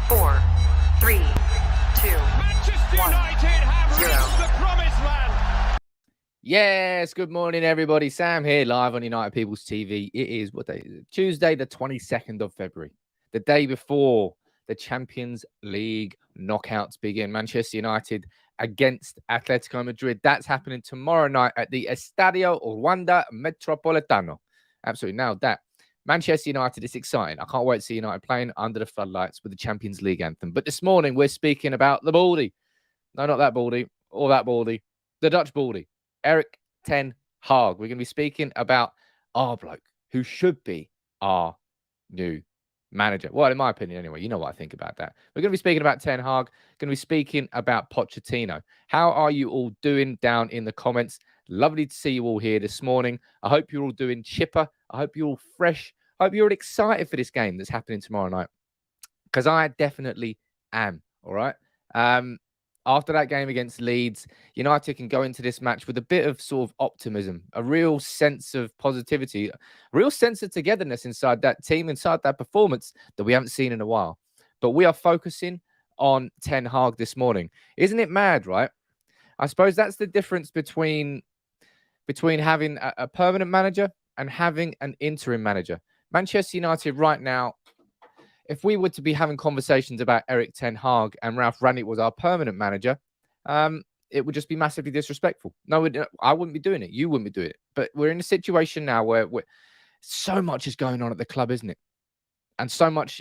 4, 3, 2, Manchester 1, United have 0. reached the promised land. Yes, good morning, everybody. Sam here, live on United People's TV. It is, what day is it? Tuesday, the 22nd of February, the day before the Champions League knockouts begin. Manchester United against Atletico Madrid. That's happening tomorrow night at the Estadio Wanda Metropolitano. Absolutely nailed that. Manchester United is exciting. I can't wait to see United playing under the floodlights with the Champions League anthem. But this morning, we're speaking about the Baldy. No, not that Baldy, or that Baldy. The Dutch Baldy. Erik Ten Hag. We're going to be speaking about our bloke, who should be our new manager. Well, in my opinion, anyway. You know what I think about that. We're going to be speaking about Ten Hag. Going to be speaking about Pochettino. How are you all doing down in the comments? Lovely to see you all here this morning. I hope you're all doing chipper. I hope you're all fresh. I hope you're all excited for this game that's happening tomorrow night. Because I definitely am. All right. After that game against Leeds, United can go into this match with a bit of sort of optimism, a real sense of positivity, a real sense of togetherness inside that team, inside that performance that we haven't seen in a while. But we are focusing on Ten Hag this morning. Isn't it mad, right? I suppose that's the difference between having a permanent manager and having an interim manager. Manchester United right now, if we were to be having conversations about Erik Ten Hag and Ralph Rangnick was our permanent manager, it would just be massively disrespectful. No, I wouldn't be doing it. You wouldn't be doing it. But we're in a situation now where so much is going on at the club, isn't it? And so much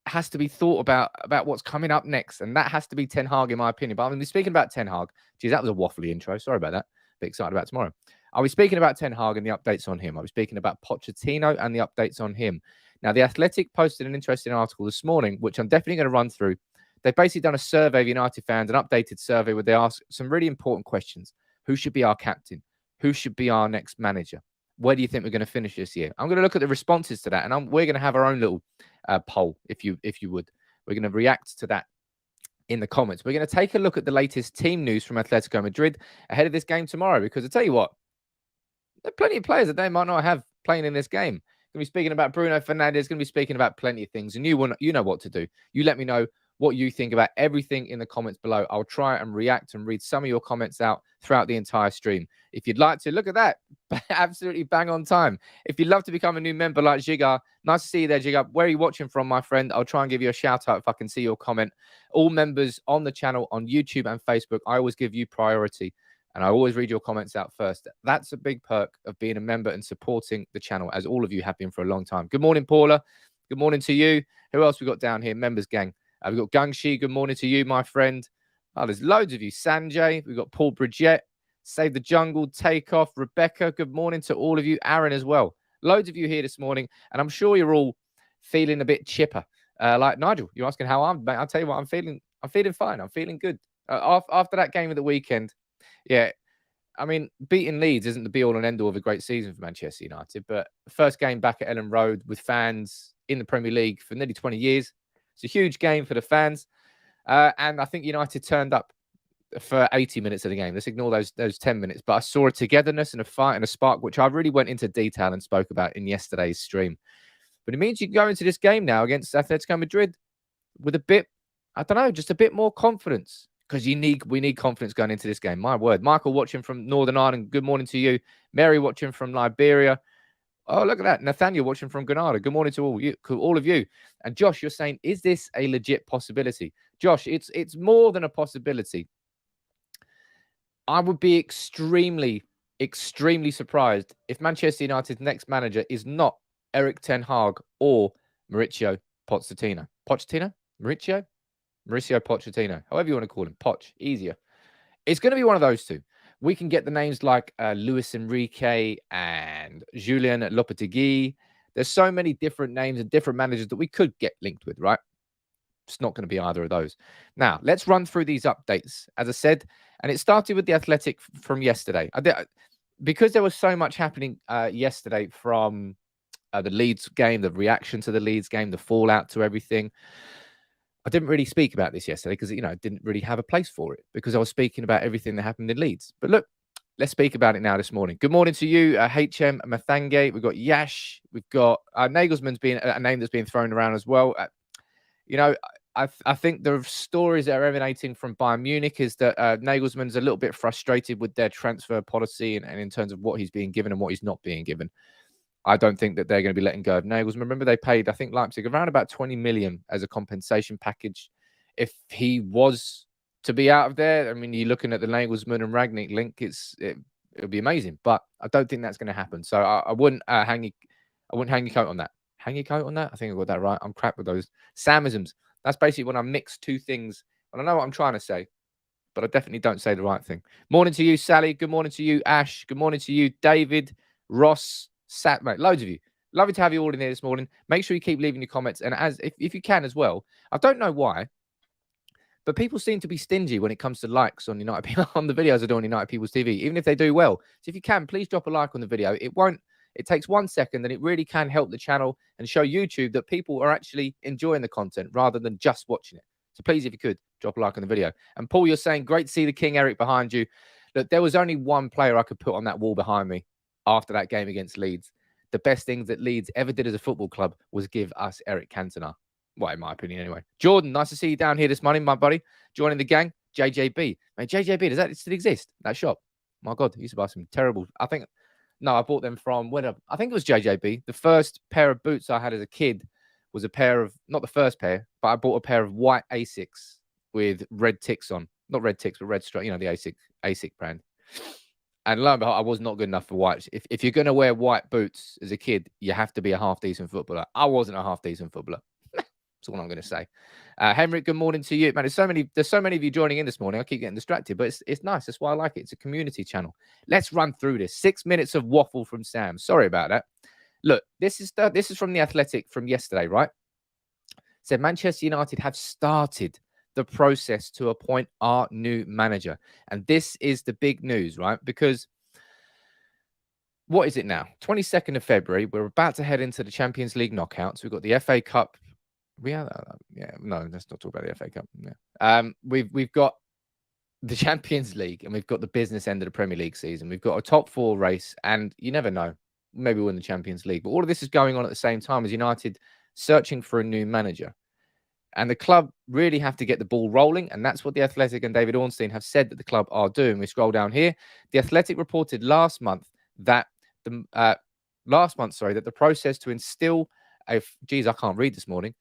has to be thought about what's coming up next. And that has to be Ten Hag, in my opinion. But I'm going to be speaking about Ten Hag. Geez, that was a waffly intro. Sorry about that. Bit excited about tomorrow. I'll be speaking about Ten Hag and the updates on him. I'll be speaking about Pochettino and the updates on him. Now, The Athletic posted an interesting article this morning, which I'm definitely going to run through. They've basically done a survey of United fans, an updated survey where they ask some really important questions. Who should be our captain? Who should be our next manager? Where do you think we're going to finish this year? I'm going to look at the responses to that, and we're going to have our own little poll, if you would. We're going to react to that in the comments. We're going to take a look at the latest team news from Atletico Madrid ahead of this game tomorrow, because I tell you what, there are plenty of players that they might not have playing in this game. Going to be speaking about Bruno Fernandes, going to be speaking about plenty of things, and you know what to do. You let me know what you think about everything in the comments below. I'll try and react and read some of your comments out throughout the entire stream. If you'd like to, look at that. Absolutely bang on time. If you'd love to become a new member like Jigar, nice to see you there, Jigar. Where are you watching from, my friend? I'll try and give you a shout out if I can see your comment. All members on the channel on YouTube and Facebook, I always give you priority. And I always read your comments out first. That's a big perk of being a member and supporting the channel, as all of you have been for a long time. Good morning, Paula. Good morning to you. Who else we got down here? Members gang. We've got Gangshi. Good morning to you, my friend. Oh, there's loads of you. Sanjay. We've got Paul Bridget. Save the Jungle. Takeoff. Rebecca. Good morning to all of you. Aaron as well. Loads of you here this morning. And I'm sure you're all feeling a bit chipper. Like Nigel, you're asking how I'm. I'll tell you what, I'm feeling fine. I'm feeling good. After that game of the weekend, yeah, I mean, beating Leeds isn't the be-all and end-all of a great season for Manchester United, but the first game back at Ellen Road with fans in the Premier League for nearly 20 years. It's a huge game for the fans, and I think United turned up for 80 minutes of the game. Let's ignore those 10 minutes, but I saw a togetherness and a fight and a spark, which I really went into detail and spoke about in yesterday's stream. But it means you can go into this game now against Atletico Madrid with a bit, I don't know, just a bit more confidence. Because we need confidence going into this game. My word. Michael watching from Northern Ireland. Good morning to you. Mary watching from Liberia. Oh, look at that. Nathaniel watching from Grenada. Good morning to all of you. And Josh, you're saying, is this a legit possibility? Josh, it's more than a possibility. I would be extremely, extremely surprised if Manchester United's next manager is not Erik Ten Hag or Mauricio Pochettino. Mauricio Pochettino, however you want to call him, Poch, easier. It's going to be one of those two. We can get the names like Luis Enrique and Julian Lopetegui. There's so many different names and different managers that we could get linked with, right? It's not going to be either of those. Now, let's run through these updates, as I said, and it started with the Athletic from yesterday. Because there was so much happening yesterday from the Leeds game, the reaction to the Leeds game, the fallout to everything. I didn't really speak about this yesterday because, I didn't really have a place for it because I was speaking about everything that happened in Leeds. But look, let's speak about it now this morning. Good morning to you, HM Mathange. We've got Yash. We've got Nagelsmann's being a name that's been thrown around as well. I I think the stories that are emanating from Bayern Munich is that Nagelsmann's a little bit frustrated with their transfer policy and in terms of what he's being given and what he's not being given. I don't think that they're going to be letting go of Nagelsmann. Remember, they paid, I think, Leipzig around about 20 million as a compensation package. If he was to be out of there, I mean, you're looking at the Nagelsmann and Rangnick link, it'll be amazing. But I don't think that's going to happen. So I wouldn't hang your coat on that. Hang your coat on that? I think I got that right. I'm crap with those Samisms. That's basically when I mix two things. And I know what I'm trying to say, but I definitely don't say the right thing. Morning to you, Sally. Good morning to you, Ash. Good morning to you, David, Ross, Sat, mate. Loads of you. Lovely to have you all in here this morning. Make sure you keep leaving your comments. And if you can as well, I don't know why, but people seem to be stingy when it comes to likes on United People on the videos I do on United People's TV, even if they do well. So if you can, please drop a like on the video. It takes 1 second and it really can help the channel and show YouTube that people are actually enjoying the content rather than just watching it. So please, if you could, drop a like on the video. And Paul, you're saying, great to see the King Erik behind you. Look, there was only one player I could put on that wall behind me after that game against Leeds. The best thing that Leeds ever did as a football club was give us Erik Cantona. Well, in my opinion, anyway. Jordan, nice to see you down here this morning, my buddy. Joining the gang. JJB. Mate, JJB, does that still exist? That shop? My God, I used to buy some terrible... I bought them from... I think it was JJB. The first pair of boots I had as a kid was a pair of... Not the first pair, but I bought a pair of white Asics with red ticks on. Not red ticks, but red stripe. You know, the Asic brand. And lo and behold, I was not good enough for white. If you're going to wear white boots as a kid, you have to be a half-decent footballer. I wasn't a half-decent footballer. That's all I'm going to say. Henrik, good morning to you. Man, there's so many of you joining in this morning. I keep getting distracted, but it's nice. That's why I like it. It's a community channel. Let's run through this. 6 minutes of waffle from Sam. Sorry about that. Look, this is from the Athletic from yesterday, right? It said Manchester United have started the process to appoint our new manager. And this is the big news, right? Because what is it now? 22nd of February. We're about to head into the Champions League knockouts. We've got the FA Cup. No, let's not talk about the FA Cup. Yeah. We've got the Champions League and we've got the business end of the Premier League season. We've got a top four race and you never know. Maybe we'll win the Champions League. But all of this is going on at the same time as United searching for a new manager. And the club really have to get the ball rolling. And that's what the Athletic and David Ornstein have said that the club are doing. We scroll down here. The Athletic reported last month that the process to instill I can't read this morning.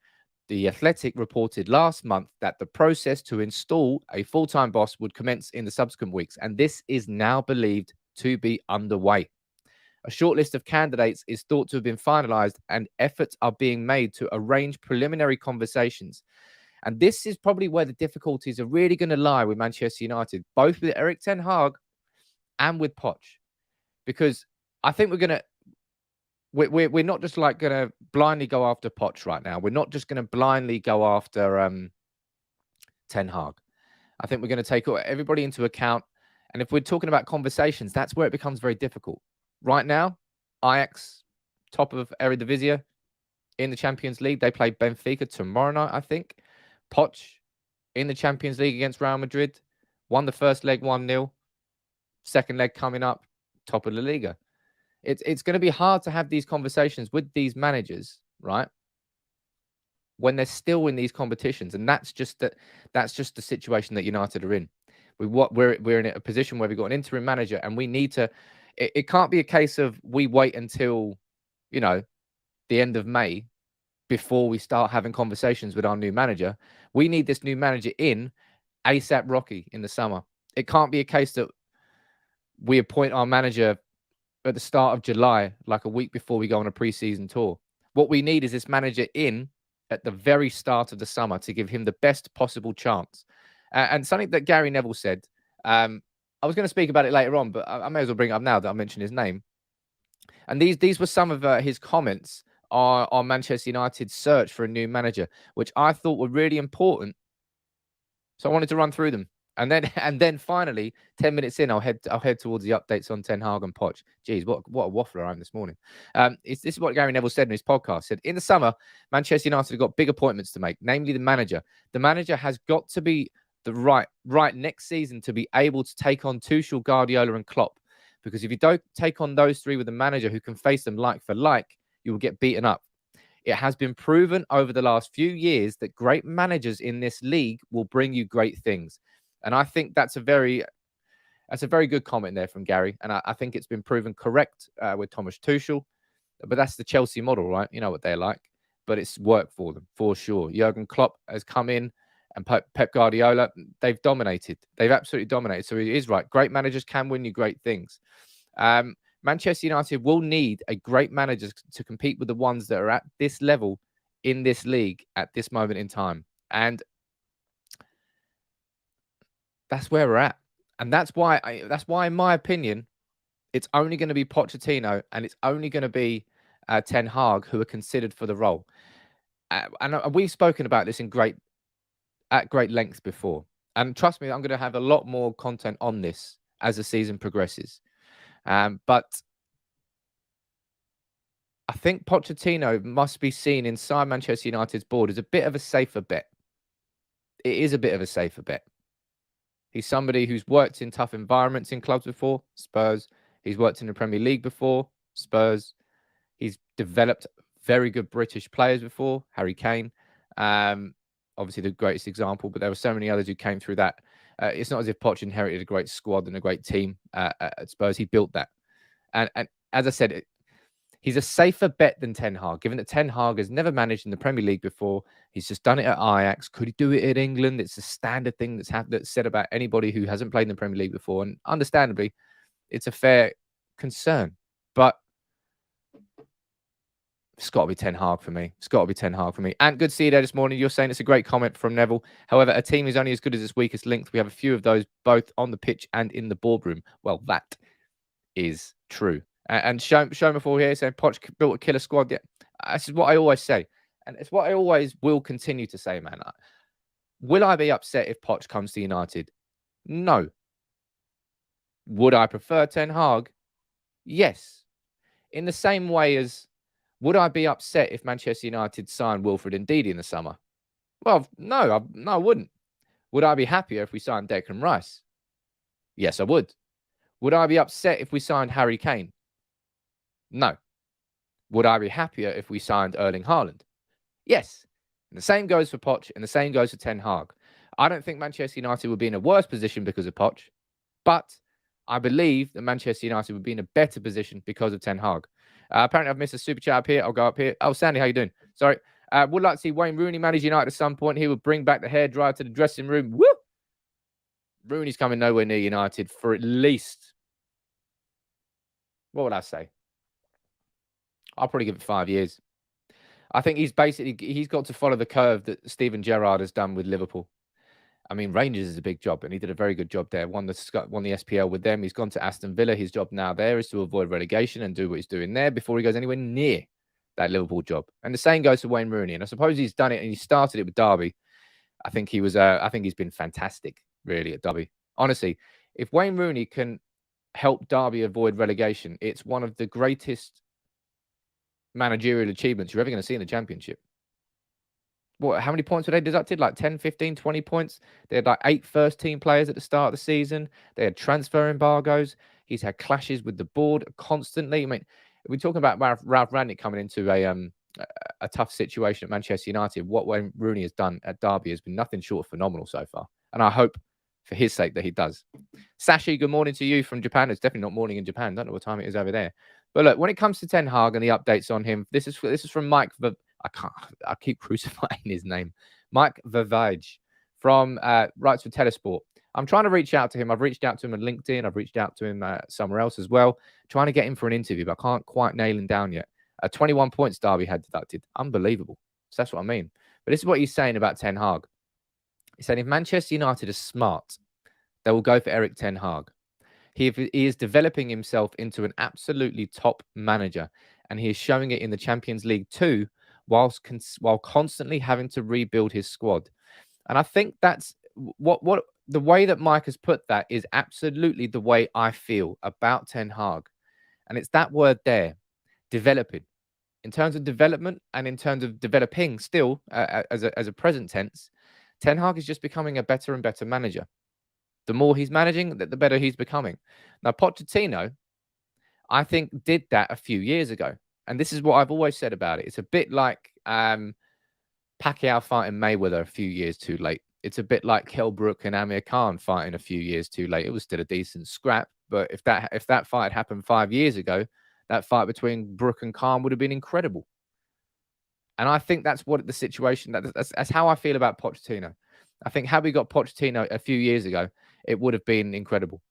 The Athletic reported last month that the process to install a full-time boss would commence in the subsequent weeks, and this is now believed to be underway. A short list of candidates is thought to have been finalized, and efforts are being made to arrange preliminary conversations. And this is probably where the difficulties are really going to lie with Manchester United, both with Erik Ten Hag and with Poch. Because I think we're not just like going to blindly go after Poch right now. We're not just going to blindly go after Ten Hag. I think we're going to take everybody into account. And if we're talking about conversations, that's where it becomes very difficult. Right now, Ajax, top of Eredivisie in the Champions League. They play Benfica tomorrow night, I think. Poch in the Champions League against Real Madrid. Won the first leg 1-0. Second leg coming up, top of La Liga. It's going to be hard to have these conversations with these managers, right? When they're still in these competitions, and that's just the situation that United are in. We're in a position where we've got an interim manager, and we need to. It can't be a case of we wait until, the end of May before we start having conversations with our new manager. We need this new manager in ASAP Rocky in the summer. It can't be a case that we appoint our manager at the start of July, like a week before we go on a pre-season tour. What we need is this manager in at the very start of the summer to give him the best possible chance. And something that Gary Neville said, I was going to speak about it later on, but I may as well bring it up now that I mentioned his name. And these were some of his comments on Manchester United's search for a new manager, which I thought were really important. So I wanted to run through them. And then finally, 10 minutes in, I'll head towards the updates on Ten Hag and Poch. Jeez, what a waffler I am this morning. This is what Gary Neville said in his podcast. Said, in the summer, Manchester United have got big appointments to make, namely the manager. The manager has got to be the right next season to be able to take on Tuchel, Guardiola and Klopp. Because if you don't take on those three with a manager who can face them like for like, you will get beaten up. It has been proven over the last few years that great managers in this league will bring you great things. And I think that's a very good comment there from Gary. And I think it's been proven correct with Thomas Tuchel. But that's the Chelsea model, right? You know what they're like. But it's worked for them, for sure. Jurgen Klopp has come in, and Pep Guardiola, they've dominated. They've absolutely dominated. So he is right. Great managers can win you great things. Manchester United will need a great manager to compete with the ones that are at this level in this league at this moment in time. And that's where we're at. And that's why, in my opinion, it's only going to be Pochettino and it's only going to be Ten Hag who are considered for the role. And we've spoken about this at great length before. And trust me, I'm going to have a lot more content on this as the season progresses. But I think Pochettino must be seen inside Manchester United's board as a bit of a safer bet. It is a bit of a safer bet. He's somebody who's worked in tough environments in clubs before, Spurs. He's worked in the Premier League before, Spurs. He's developed very good British players before, Harry Kane. Obviously the greatest example, but there were so many others who came through that. It's not as if Poch inherited a great squad and a great team at Spurs. He built that. And as I said, he's a safer bet than Ten Hag, given that Ten Hag has never managed in the Premier League before. He's just done it at Ajax. Could he do it in England? It's a standard thing that's said about anybody who hasn't played in the Premier League before. And understandably, it's a fair concern. But it's got to be Ten Hag for me. It's got to be Ten Hag for me. And good to see you there this morning. You're saying it's a great comment from Neville. However, a team is only as good as its weakest link. We have a few of those both on the pitch and in the boardroom. Well, that is true. And Shomafall here saying Poch built a killer squad. Yeah, this is what I always say. And it's what I always will continue to say, man. Will I be upset if Poch comes to United? No. Would I prefer Ten Hag? Yes. In the same way as, would I be upset if Manchester United signed Wilfred Ndidi in the summer? Well, no, I wouldn't. Would I be happier if we signed Declan Rice? Yes, I would. Would I be upset if we signed Harry Kane? No. Would I be happier if we signed Erling Haaland? Yes. And the same goes for Poch, and the same goes for Ten Hag. I don't think Manchester United would be in a worse position because of Poch, but I believe that Manchester United would be in a better position because of Ten Hag. Apparently, I've missed a super chat up here. I'll go up here. Oh, Sandy, how you doing? Sorry. Would like to see Wayne Rooney manage United at some point. He would bring back the hairdryer to the dressing room. Woo! Rooney's coming nowhere near United for at least, what would I say? I'll probably give it 5 years. I think he's got to follow the curve that Steven Gerrard has done with Liverpool. I mean, Rangers is a big job, and he did a very good job there. Won the SPL with them. He's gone to Aston Villa. His job now there is to avoid relegation and do what he's doing there before he goes anywhere near that Liverpool job. And the same goes to Wayne Rooney. And I suppose he's done it, and he started it with Derby. I think he's been fantastic, really, at Derby. Honestly, if Wayne Rooney can help Derby avoid relegation, it's one of the greatest managerial achievements you're ever going to see in the Championship. How many points were they deducted? Like 10, 15, 20 points. They had like 8 first-team players at the start of the season. They had transfer embargoes. He's had clashes with the board constantly. I mean, we're talking about Ralph Rangnick coming into a tough situation at Manchester United. What Wayne Rooney has done at Derby has been nothing short of phenomenal so far. And I hope for his sake that he does. Sashi, good morning to you from Japan. It's definitely not morning in Japan. Don't know what time it is over there. But look, when it comes to Ten Hag and the updates on him, this is from Mike. I keep crucifying his name. Mike Verweij from Rights for Telesport. I'm trying to reach out to him. I've reached out to him on LinkedIn. I've reached out to him somewhere else as well, trying to get him for an interview, but I can't quite nail him down yet. 21 points Derby had deducted. Unbelievable. So that's what I mean. But this is what he's saying about Ten Hag. He's saying if Manchester United is smart, they will go for Erik Ten Hag. He is developing himself into an absolutely top manager, and he is showing it in the Champions League too, while constantly having to rebuild his squad. And I think that's what the way that Mike has put that is absolutely the way I feel about Ten Hag. And it's that word there, developing. In terms of development and in terms of developing still as a present tense, Ten Hag is just becoming a better and better manager. The more he's managing, the better he's becoming. Now, Pochettino, I think, did that a few years ago. And this is what I've always said about it. It's a bit like Pacquiao fighting Mayweather a few years too late. It's a bit like Kell Brook and Amir Khan fighting a few years too late. It was still a decent scrap, but if that fight happened 5 years ago, that fight between Brook and Khan would have been incredible. And I think that's what the situation. That's how I feel about Pochettino. I think had we got Pochettino a few years ago, it would have been incredible.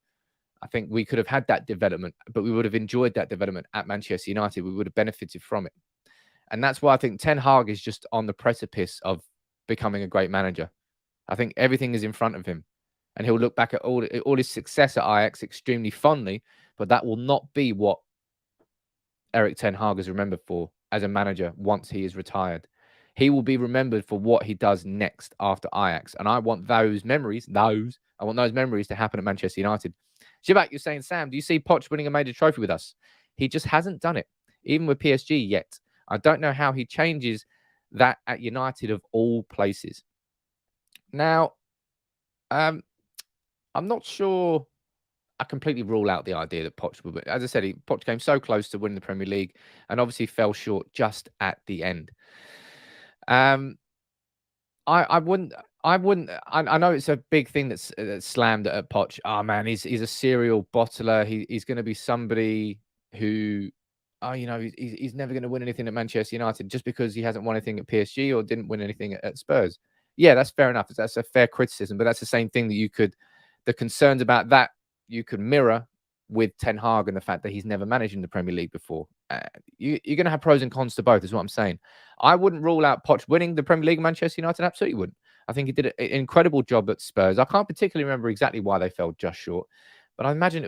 I think we could have had that development, but we would have enjoyed that development at Manchester United. We would have benefited from it. And that's why I think Ten Hag is just on the precipice of becoming a great manager. I think everything is in front of him. And he'll look back at all his success at Ajax extremely fondly, but that will not be what Erik Ten Hag is remembered for as a manager once he is retired. He will be remembered for what he does next after Ajax. And I want those memories to happen at Manchester United. Shibak, you're saying, Sam, do you see Poch winning a major trophy with us? He just hasn't done it, even with PSG yet. I don't know how he changes that at United of all places. Now, I'm not sure I completely rule out the idea that Poch would win. As I said, Poch came so close to winning the Premier League and obviously fell short just at the end. I know it's a big thing that's slammed at Poch. Oh man, he's a serial bottler. He's going to be somebody who, he's never going to win anything at Manchester United just because he hasn't won anything at PSG or didn't win anything at Spurs. Yeah, that's fair enough. That's a fair criticism, but that's the same thing that the concerns about that you could mirror with Ten Hag and the fact that he's never managed in the Premier League before. You're going to have pros and cons to both, is what I'm saying. I wouldn't rule out Poch winning the Premier League at Manchester United. Absolutely wouldn't. I think he did an incredible job at Spurs. I can't particularly remember exactly why they fell just short, but I imagine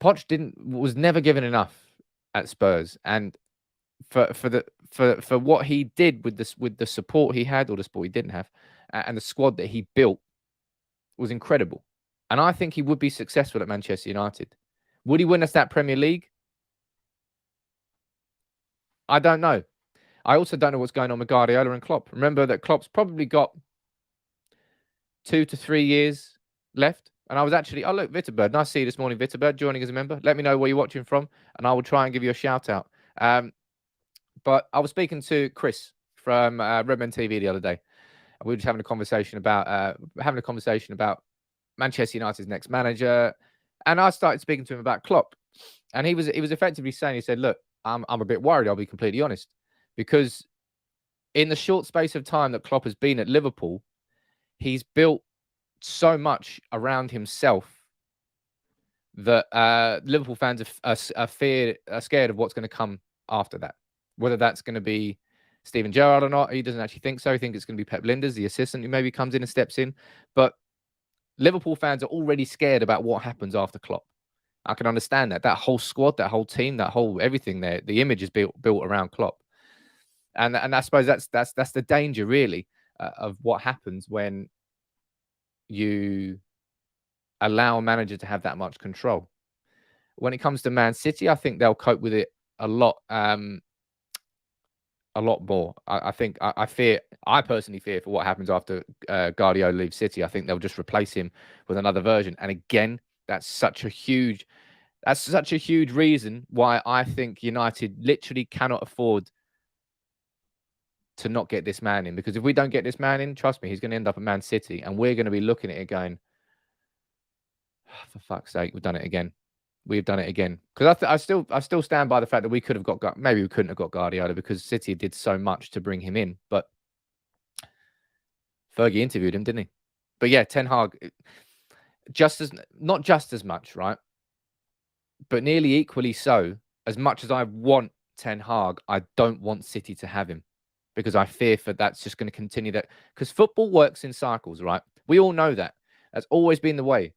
Poch was never given enough at Spurs, and for what he did with the support he had, or the support he didn't have, and the squad that he built was incredible. And I think he would be successful at Manchester United. Would he win us that Premier League? I don't know. I also don't know what's going on with Guardiola and Klopp. Remember that Klopp's probably got 2 to 3 years left. And I was actually, look, Vitterbird. Nice to see you this morning, Vitterbird, joining as a member. Let me know where you're watching from, and I will try and give you a shout out. But I was speaking to Chris from Redmen TV the other day. We were just having a conversation about Manchester United's next manager, and I started speaking to him about Klopp, and he was effectively saying, he said, "Look, I'm a bit worried. I'll be completely honest, because in the short space of time that Klopp has been at Liverpool, he's built so much around himself that Liverpool fans are scared of what's going to come after that. Whether that's going to be Steven Gerrard or not, he doesn't actually think so. He thinks it's going to be Pep Linders, the assistant, who maybe comes in and steps in. But Liverpool fans are already scared about what happens after Klopp. I can understand that. That whole squad, that whole team, that whole everything there, the image is built around Klopp. And I suppose that's the danger, really, of what happens when you allow a manager to have that much control. When it comes to Man City, I think they'll cope with it a lot more. I personally fear for what happens after Guardiola leaves City. I think they'll just replace him with another version. And again, that's such a huge reason why I think United literally cannot afford to not get this man in. Because if we don't get this man in, trust me, he's going to end up at Man City, and we're going to be looking at it going, oh, for fuck's sake, we've done it again. We've done it again. Because I still stand by the fact that we could have maybe we couldn't have got Guardiola because City did so much to bring him in. But Fergie interviewed him, didn't he? But yeah, Ten Hag, not just as much, right? But nearly equally so. As much as I want Ten Hag, I don't want City to have him, because I fear for that's just going to continue that. Because football works in cycles, right? We all know that. That's always been the way.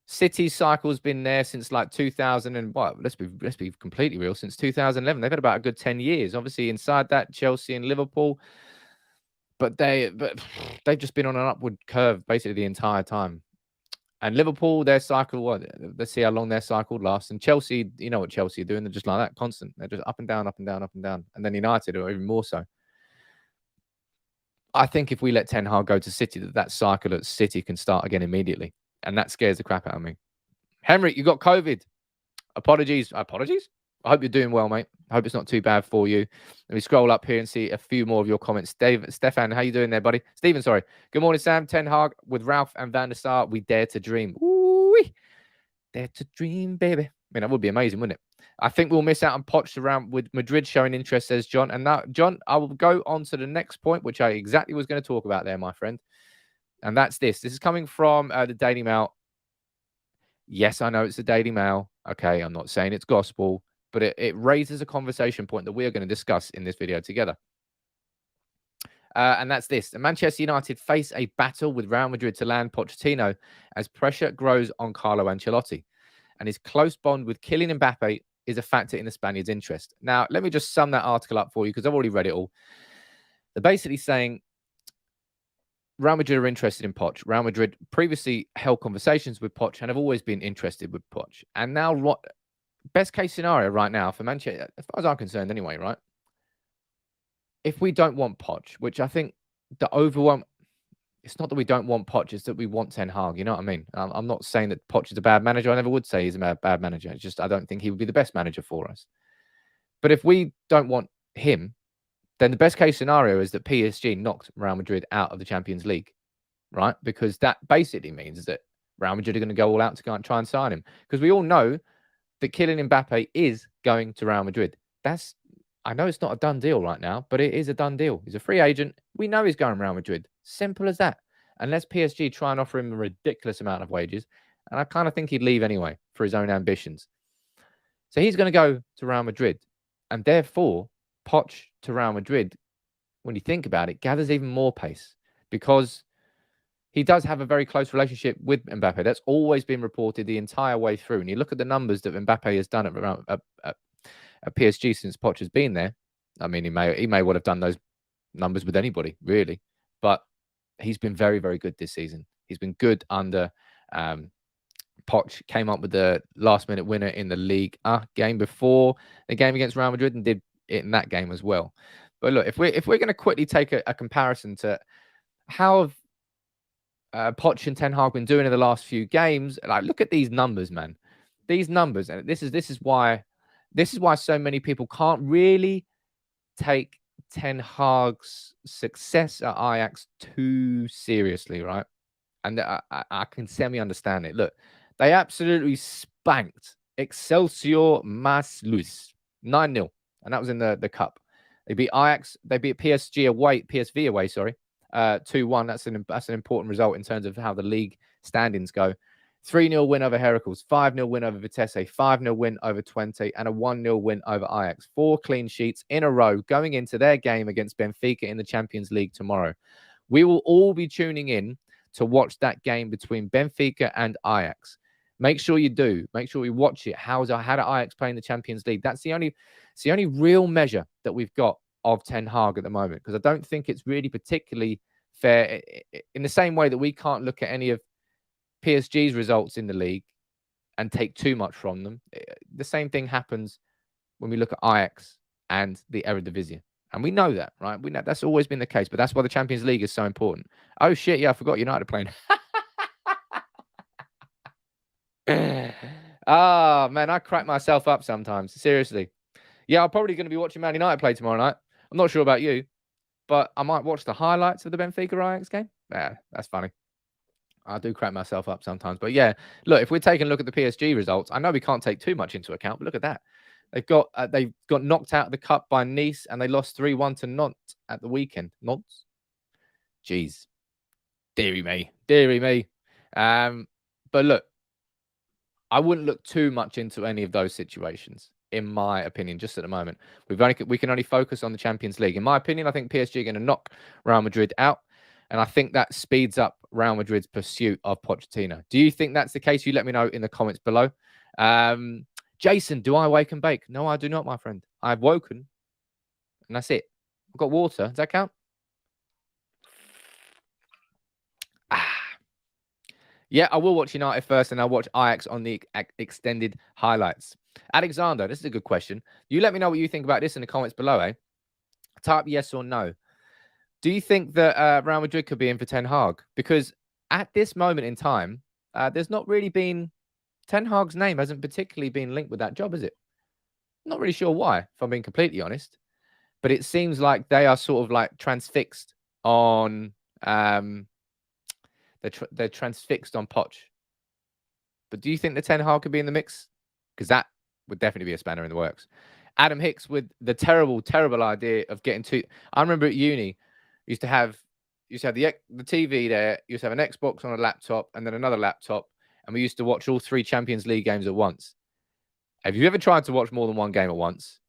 City's cycle's been there since like 2000 and what? Let's be completely real. Since 2011, they've had about a good 10 years. Obviously, inside that, Chelsea and Liverpool, but they've just been on an upward curve basically the entire time. And Liverpool, their cycle, let's see how long their cycle lasts. And Chelsea, you know what Chelsea are doing? They're just like that, constant. They're just up and down, up and down, up and down. And then United are even more so. I think if we let Ten Hag go to City, that cycle at City can start again immediately. And that scares the crap out of me. Henrik, you got COVID. Apologies. Apologies? I hope you're doing well, mate. I hope it's not too bad for you. Let me scroll up here and see a few more of your comments. Stefan, how you doing there, buddy? Stephen, sorry. Good morning, Sam. Ten Hag with Ralph and Van der Sar. We dare to dream. Ooh-wee. Dare to dream, baby. I mean, that would be amazing, wouldn't it? I think we'll miss out on Poch around with Madrid showing interest, says John. And now, John, I will go on to the next point, which I exactly was going to talk about there, my friend. And that's this. This is coming from the Daily Mail. Yes, I know it's the Daily Mail. Okay, I'm not saying it's gospel, but it raises a conversation point that we are going to discuss in this video together. And that's this. Manchester United face a battle with Real Madrid to land Pochettino as pressure grows on Carlo Ancelotti. And his close bond with Kylian Mbappe is a factor in the Spaniards' interest. Now, let me just sum that article up for you because I've already read it all. They're basically saying Real Madrid are interested in Poch. Real Madrid previously held conversations with Poch and have always been interested with Poch. And now, best case scenario right now for Manchester, as far as I'm concerned anyway, right? If we don't want Poch, which I think the overwhelm, it's not that we don't want Poch, it's that we want Ten Hag. You know what I mean? I'm not saying that Poch is a bad manager. I never would say he's a bad manager. It's just I don't think he would be the best manager for us. But if we don't want him, then the best case scenario is that PSG knocked Real Madrid out of the Champions League, right? Because that basically means that Real Madrid are going to go all out to try and sign him. Because we all know that Kylian Mbappe is going to Real Madrid. I know it's not a done deal right now, but it is a done deal. He's a free agent. We know he's going to Real Madrid. Simple as that. Unless PSG try and offer him a ridiculous amount of wages. And I kind of think he'd leave anyway for his own ambitions. So he's going to go to Real Madrid. And therefore, Poch to Real Madrid, when you think about it, gathers even more pace because he does have a very close relationship with Mbappe. That's always been reported the entire way through. And you look at the numbers that Mbappe has done at PSG since Poch has been there. I mean, he may well have done those numbers with anybody, really. But he's been very, very good this season. He's been good under Poch. Came up with the last-minute winner in the league game before the game against Real Madrid and did it in that game as well. But look, if we're going to quickly take a comparison to how have Poch and Ten Hag been doing in the last few games, like look at these numbers, man. These numbers, and this is why so many people can't really take Ten Hag's success at Ajax too seriously, right? And I can semi-understand it. Look, they absolutely spanked Excelsior Maassluis 9-0. And that was in the cup. They beat Ajax. They beat PSV away, sorry, 2-1. That's an important result in terms of how the league standings go. 3-0 win over Heracles, 5-0 win over Vitesse, 5-0 win over Twente, and a 1-0 win over Ajax. 4 clean sheets in a row going into their game against Benfica in the Champions League tomorrow. We will all be tuning in to watch that game between Benfica and Ajax. Make sure you do. Make sure you watch it. How do Ajax play in the Champions League? That's the only real measure that we've got of Ten Hag at the moment, because I don't think it's really particularly fair in the same way that we can't look at any of PSG's results in the league and take too much from them. The same thing happens when we look at Ajax and the Eredivisie. And we know that, right? We know that's always been the case, but that's why the Champions League is so important. Oh, shit, yeah, I forgot United playing. Man, I crack myself up sometimes. Seriously. Yeah, I'm probably going to be watching Man United play tomorrow night. I'm not sure about you, but I might watch the highlights of the Benfica Ajax game. Yeah, that's funny. I do crack myself up sometimes. But yeah, look, if we're taking a look at the PSG results, I know we can't take too much into account, but look at that. They've got knocked out of the cup by Nice, and they lost 3-1 to Nantes at the weekend. Nantes? Jeez. Deary me. But look, I wouldn't look too much into any of those situations, in my opinion, just at the moment. We can only focus on the Champions League. In my opinion, I think PSG are going to knock Real Madrid out, and I think that speeds up Real Madrid's pursuit of Pochettino. Do you think that's the case? You let me know in the comments below. Jason, do I wake and bake? No, I do not, my friend. I've woken, and that's it. I've got water. Does that count? Yeah, I will watch United first, and I'll watch Ajax on the extended highlights. Alexander, this is a good question. You let me know what you think about this in the comments below, eh? Type yes or no. Do you think that Real Madrid could be in for Ten Hag? Because at this moment in time, there's not really been... Ten Hag's name hasn't particularly been linked with that job, is it? Not really sure why, if I'm being completely honest. But it seems like they are sort of like transfixed on they're transfixed on Poch. But do you think the Ten Hag could be in the mix? Because that would definitely be a spanner in the works. Adam Hicks with the terrible, terrible idea of getting two. I remember at uni, used to have the TV there. You used to have an Xbox on a laptop and then another laptop, and we used to watch all 3 Champions League games at once. Have you ever tried to watch more than one game at once?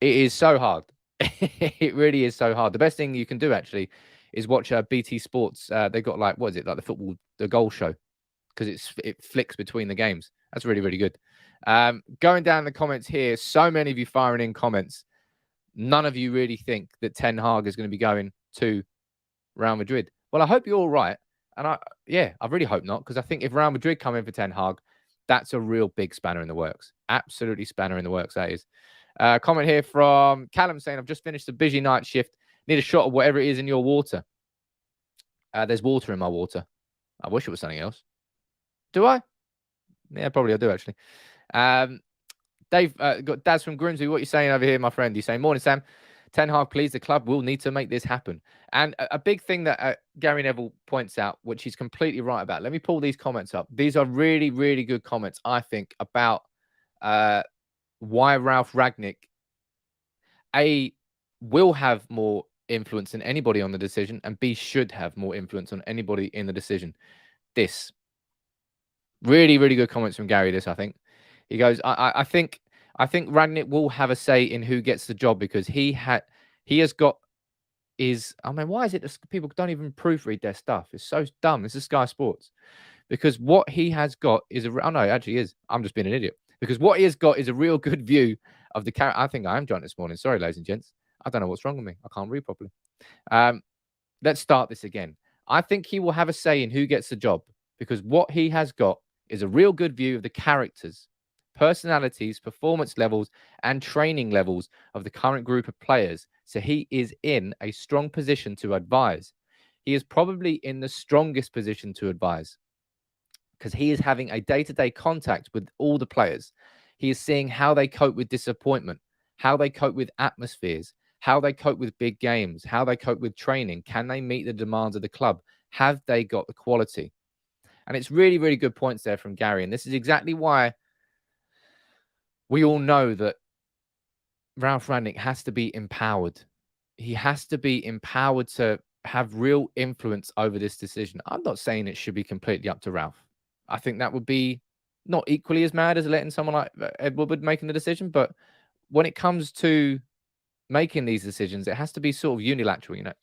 It is so hard. It really is so hard. The best thing you can do actually is watch BT Sports. They got like, what is it, like the goal show, because it flicks between the games. That's really, really good. Going down the comments here, so many of you firing in comments. None of you really think that Ten Hag is going to be going to Real Madrid. Well, I hope you're all right. And I really hope not, because I think if Real Madrid come in for Ten Hag, that's a real big spanner in the works. Absolutely spanner in the works, that is. Comment here from Callum saying, I've just finished a busy night shift. Need a shot of whatever it is in your water. There's water in my water. I wish it was something else. Do I? Yeah, probably I do, actually. Dave, got Daz from Grimsby. What are you saying over here, my friend? You're saying, morning, Sam. Ten Hag, please. The club will need to make this happen. And a big thing that Gary Neville points out, which he's completely right about. Let me pull these comments up. These are really, really good comments, I think, about why Ralf Rangnick, A, will have more influence than anybody on the decision, and B, should have more influence on anybody in the decision. This. Really, really good comments from Gary, this, I think. He goes, I think Rangnick will have a say in who gets the job, because he has got his. I mean, why is it that people don't even proofread their stuff? It's so dumb. This is Sky Sports. Because what he has got is oh no, it actually is. I'm just being an idiot. Because what he has got is a real good view of the character. I think I am drunk this morning. Sorry, ladies and gents. I don't know what's wrong with me. I can't read properly. Let's start this again. I think he will have a say in who gets the job, because what he has got is a real good view of the characters, personalities, performance levels, and training levels of the current group of players. So he is in a strong position to advise. He is probably in the strongest position to advise, because he is having a day-to-day contact with all the players. He is seeing how they cope with disappointment, how they cope with atmospheres, how they cope with big games, how they cope with training. Can they meet the demands of the club? Have they got the quality? And it's really, really good points there from Gary. And this is exactly why we all know that Ralf Rangnick has to be empowered. He has to be empowered to have real influence over this decision. I'm not saying it should be completely up to Ralf. I think that would be not equally as mad as letting someone like Ed Woodward making the decision. But when it comes to making these decisions, it has to be sort of unilateral, you know.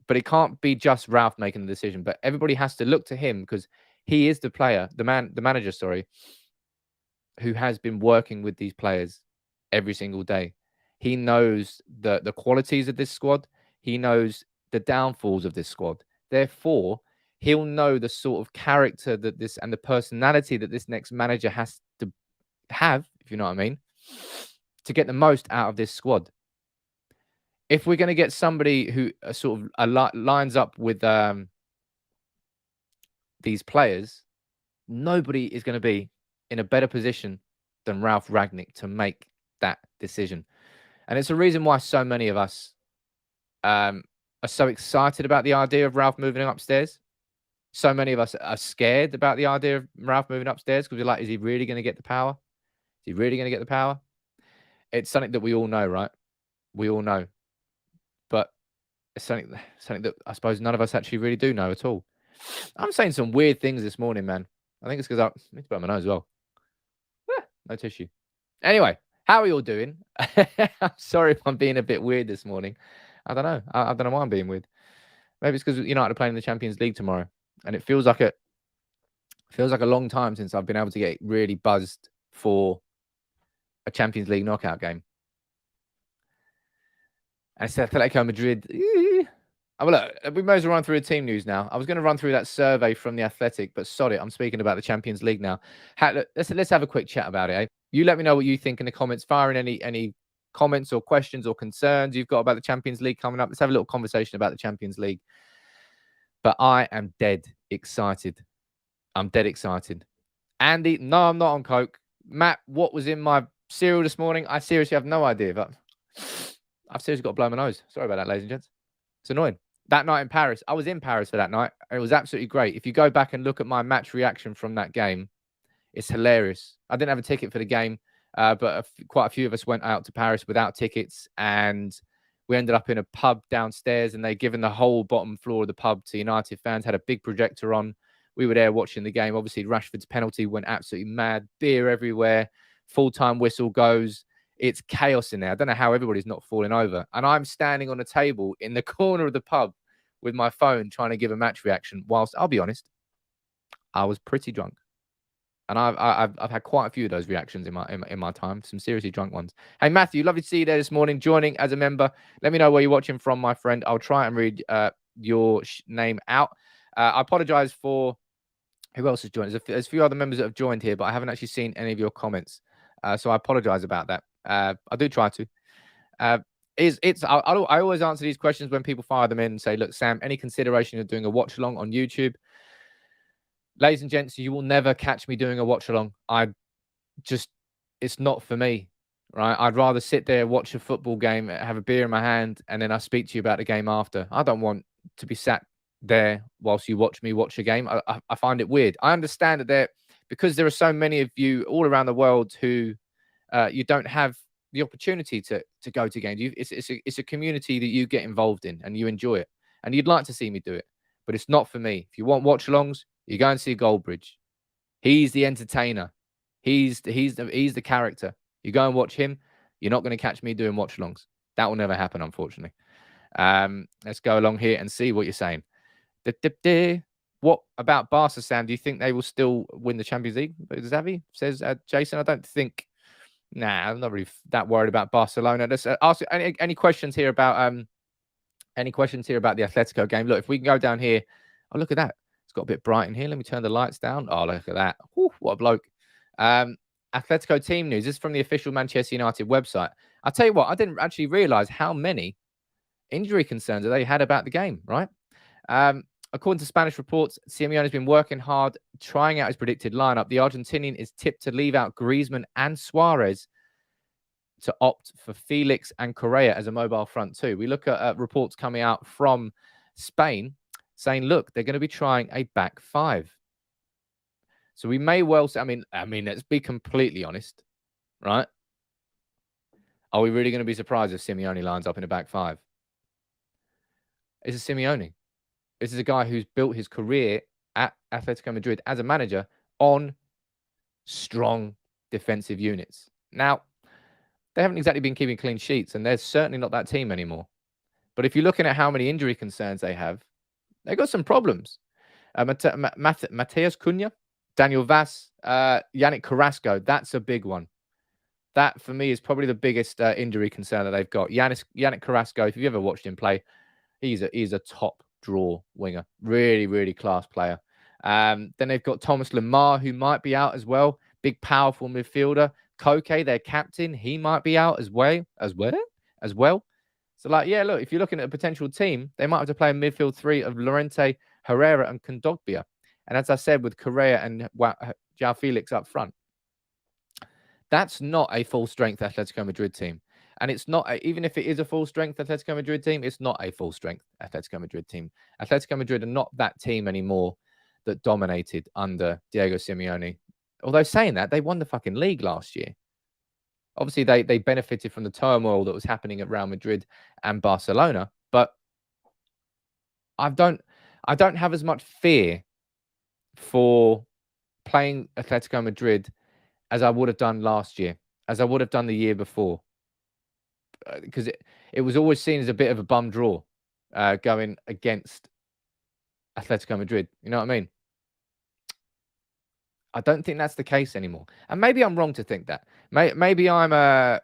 But it can't be just Ralf making the decision. But everybody has to look to him, because he is the player, the manager, who has been working with these players every single day. He knows the qualities of this squad. He knows the downfalls of this squad. Therefore, he'll know the sort of character that this and the personality that this next manager has to have, if you know what I mean, to get the most out of this squad. If we're going to get somebody who sort of lines up with these players, nobody is going to be in a better position than Ralf Rangnick to make that decision. And it's a reason why so many of us are so excited about the idea of Ralf moving upstairs. So many of us are scared about the idea of Ralf moving upstairs, because we're like, is he really going to get the power? Is he really going to get the power? It's something that we all know, right? We all know. But it's something that I suppose none of us actually really do know at all. I'm saying some weird things this morning, man. I think it's because I need to burn my nose as well. No tissue. Anyway, how are you all doing? I'm sorry if I'm being a bit weird this morning. I don't know. I don't know why I'm being weird. Maybe it's because United are playing in the Champions League tomorrow, and it feels like a long time since I've been able to get really buzzed for a Champions League knockout game. And it's Atletico Madrid. Well, look, we may as well run through the team news now. I was going to run through that survey from the Athletic, but sod it, I'm speaking about the Champions League now. Let's have a quick chat about it, eh? You let me know what you think in the comments. Fire in any comments or questions or concerns you've got about the Champions League coming up. Let's have a little conversation about the Champions League. But I am dead excited. I'm dead excited. Andy, no, I'm not on coke. Matt, what was in my cereal this morning. I seriously have no idea, but I've seriously got to blow my nose. Sorry about that, ladies and gents. It's annoying. That night in Paris, I was in Paris for that night. It was absolutely great. If you go back and look at my match reaction from that game, it's hilarious. I didn't have a ticket for the game, but quite a few of us went out to Paris without tickets, and we ended up in a pub downstairs, and they'd given the whole bottom floor of the pub to United fans, had a big projector on. We were there watching the game. Obviously, Rashford's penalty went absolutely mad. Beer everywhere. Full-time whistle goes. It's chaos in there. I don't know how everybody's not falling over. And I'm standing on a table in the corner of the pub with my phone trying to give a match reaction whilst, I'll be honest, I was pretty drunk. And I've had quite a few of those reactions in my time, some seriously drunk ones. Hey, Matthew, lovely to see you there this morning, joining as a member. Let me know where you're watching from, my friend. I'll try and read your name out. I apologize for who else has joined. There's a few other members that have joined here, but I haven't actually seen any of your comments. So I apologize about that. I do try to. I always answer these questions when people fire them in and say, look, Sam, any consideration of doing a watch along on YouTube? Ladies and gents, you will never catch me doing a watch along. It's not for me, right? I'd rather sit there, watch a football game, have a beer in my hand, and then I speak to you about the game after. I don't want to be sat there whilst you watch me watch a game. I find it weird. I understand that because there are so many of you all around the world who you don't have the opportunity to go to games. It's a community that you get involved in and you enjoy it, and you'd like to see me do it, but it's not for me. If you want watch alongs, you go and see Goldbridge. He's the entertainer. He's the character. You go and watch him. You're not going to catch me doing watch alongs. That will never happen, unfortunately. Let's go along here and see what you're saying. What about Barca, Sam? Do you think they will still win the Champions League? Xavi says, Jason, I don't think. Nah, I'm not really that worried about Barcelona. Let's ask any questions here about the Atletico game. Look, if we can go down here. Oh, look at that. It's got a bit bright in here. Let me turn the lights down. Oh, look at that. Whew, what a bloke. Atletico team news. This is from the official Manchester United website. I'll tell you what, I didn't actually realize how many injury concerns that they had about the game, right? According to Spanish reports, Simeone has been working hard, trying out his predicted lineup. The Argentinian is tipped to leave out Griezmann and Suarez to opt for Felix and Correa as a mobile front two. We look at reports coming out from Spain saying, look, they're going to be trying a back five. So we may well say, I mean, let's be completely honest, right? Are we really going to be surprised if Simeone lines up in a back five? It's a Simeone. This is a guy who's built his career at Atletico Madrid as a manager on strong defensive units. Now, they haven't exactly been keeping clean sheets, and they're certainly not that team anymore. But if you're looking at how many injury concerns they have, they've got some problems. Mateus Cunha, Daniel Vaz, Yannick Carrasco, that's a big one. That, for me, is probably the biggest injury concern that they've got. Yannick Carrasco, if you've ever watched him play, he's a top draw winger. Really, really class player. Then they've got Thomas Lemar, who might be out as well. Big, powerful midfielder. Koke, their captain, he might be out as well. So, yeah, look, if you're looking at a potential team, they might have to play a midfield three of Llorente, Herrera, and Kondogbia. And as I said, with Correa and João Felix up front, that's not a full-strength Atletico Madrid team. And it's not, even if it is a full-strength Atletico Madrid team, it's not a full-strength Atletico Madrid team. Atletico Madrid are not that team anymore that dominated under Diego Simeone. Although saying that, they won the fucking league last year. Obviously, they benefited from the turmoil that was happening at Real Madrid and Barcelona. But I don't have as much fear for playing Atletico Madrid as I would have done last year, as I would have done the year before. Because it was always seen as a bit of a bum draw going against Atletico Madrid. You know what I mean? I don't think that's the case anymore. And maybe I'm wrong to think that. Maybe I'm I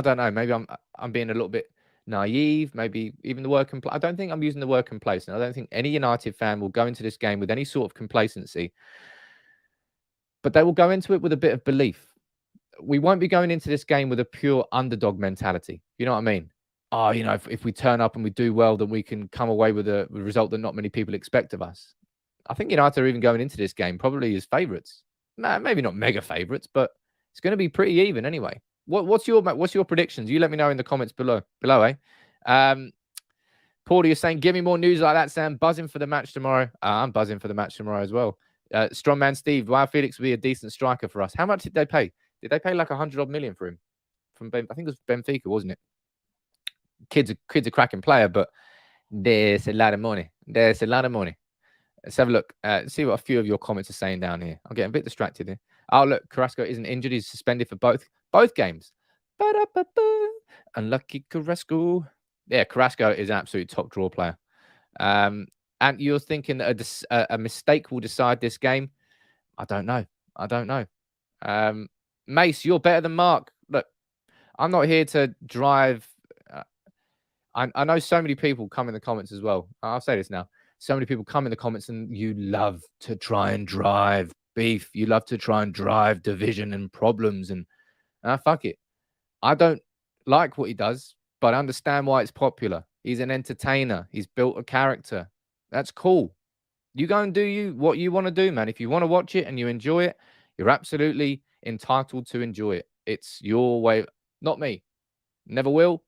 don't know. Maybe I'm being a little bit naive. Maybe even the word I don't think I'm using the word complacent. I don't think any United fan will go into this game with any sort of complacency. But they will go into it with a bit of belief. We won't be going into this game with a pure underdog mentality. You know what I mean? Oh, you know, if we turn up and we do well, then we can come away with a result that not many people expect of us. I think United are even going into this game probably as favourites. Maybe not mega favourites, but It's going to be pretty even anyway. What's your predictions? You let me know in the comments below, eh? Paulie is saying, give me more news like that, Sam. Buzzing for the match tomorrow. I'm buzzing for the match tomorrow as well. Strongman Steve, wow, Felix will be a decent striker for us. How much did they pay? Did they pay like 100 million for him? I think it was Benfica, wasn't it? Kid's a cracking player, but there's a lot of money. Let's have a look. See what a few of your comments are saying down here. I'm getting a bit distracted here. Oh, look, Carrasco isn't injured. He's suspended for both games. Ba-da-ba-ba. Unlucky Carrasco. Yeah, Carrasco is an absolute top draw player. And you're thinking that a mistake will decide this game? I don't know. Mace, you're better than Mark. Look, I'm not here to drive. I know so many people come in the comments as well. I'll say this now. So many people come in the comments and you love to try and drive beef. You love to try and drive division and problems. And fuck it. I don't like what he does, but I understand why it's popular. He's an entertainer. He's built a character. That's cool. You go and do what you want to do, man. If you want to watch it and you enjoy it, you're absolutely entitled to enjoy it. It's your way, not me. Never will.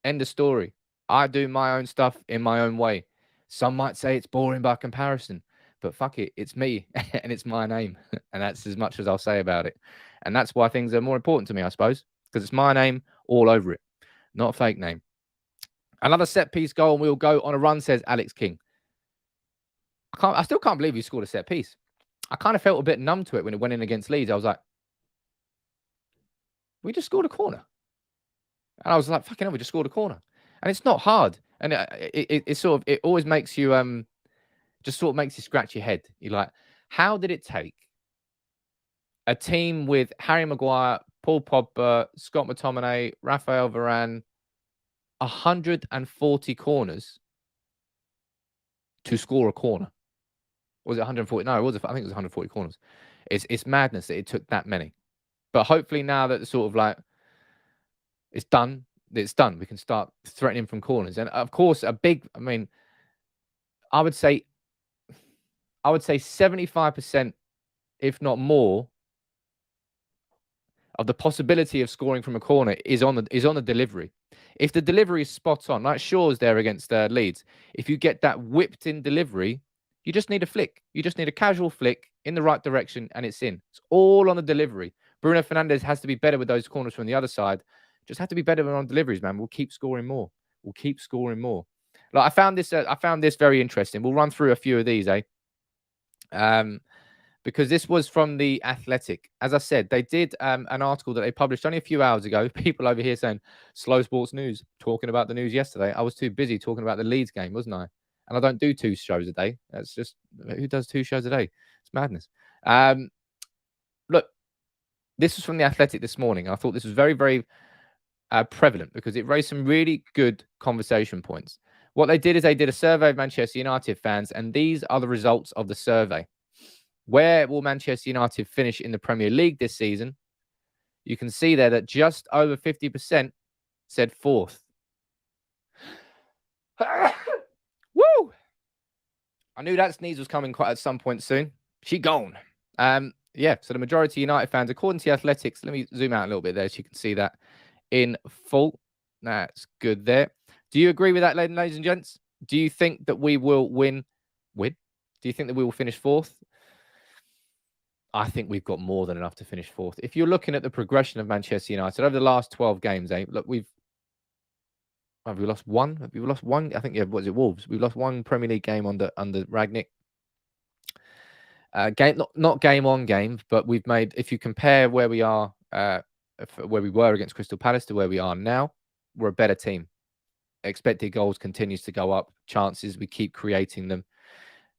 End of story. I do my own stuff in my own way. Some might say it's boring by comparison, but fuck it. It's me and it's my name. And that's as much as I'll say about it. And that's why things are more important to me, I suppose, because it's my name all over it, not a fake name. Another set piece goal and we'll go on a run, says Alex King. I still can't believe you scored a set piece. I kind of felt a bit numb to it when it went in against Leeds. I was like, we just scored a corner. And I was like, fucking hell, we just scored a corner. And it's not hard. And it always makes you, just sort of makes you scratch your head. You're like, how did it take a team with Harry Maguire, Paul Pogba, Scott McTominay, Raphael Varane, 140 corners to score a corner? Was it 140? No, I think it was 140 corners. It's madness that it took that many. But hopefully now that sort of like it's done, we can start threatening from corners. And of course, I would say 75%, if not more, of the possibility of scoring from a corner is on the delivery. If the delivery is spot on, like Shaw's there against Leeds, if you get that whipped in delivery, you just need a flick. You just need a casual flick in the right direction and it's in. It's all on the delivery. Bruno Fernandes has to be better with those corners from the other side. Just have to be better on deliveries, man. We'll keep scoring more. Like I found this very interesting. We'll run through a few of these, because this was from the Athletic. As I said, they did an article that they published only a few hours ago. People over here saying slow sports news, talking about the news yesterday. I was too busy talking about the Leeds game, wasn't I? And I don't do 2 shows a day. That's just, who does 2 shows a day? It's madness. Look, this was from the Athletic this morning. I thought this was very, very prevalent because it raised some really good conversation points. What they did is they did a survey of Manchester United fans, and these are the results of the survey. Where will Manchester United finish in the Premier League this season? You can see there that just over 50% said 4th. Woo! I knew that sneeze was coming quite at some point soon. She gone. Yeah, so the majority of United fans, according to the Athletics, let me zoom out a little bit there so you can see that in full. That's good there. Do you agree with that, ladies and gents? Do you think that we will win? Do you think that we will finish 4th? I think we've got more than enough to finish 4th. If you're looking at the progression of Manchester United over the last 12 games, look, have we lost one? Have we lost one? I think, yeah, what is it, Wolves? We've lost one Premier League game under Rangnick. Not game on game, but we've made, if you compare where we are, where we were against Crystal Palace to where we are now, we're a better team. Expected goals continues to go up. Chances, we keep creating them.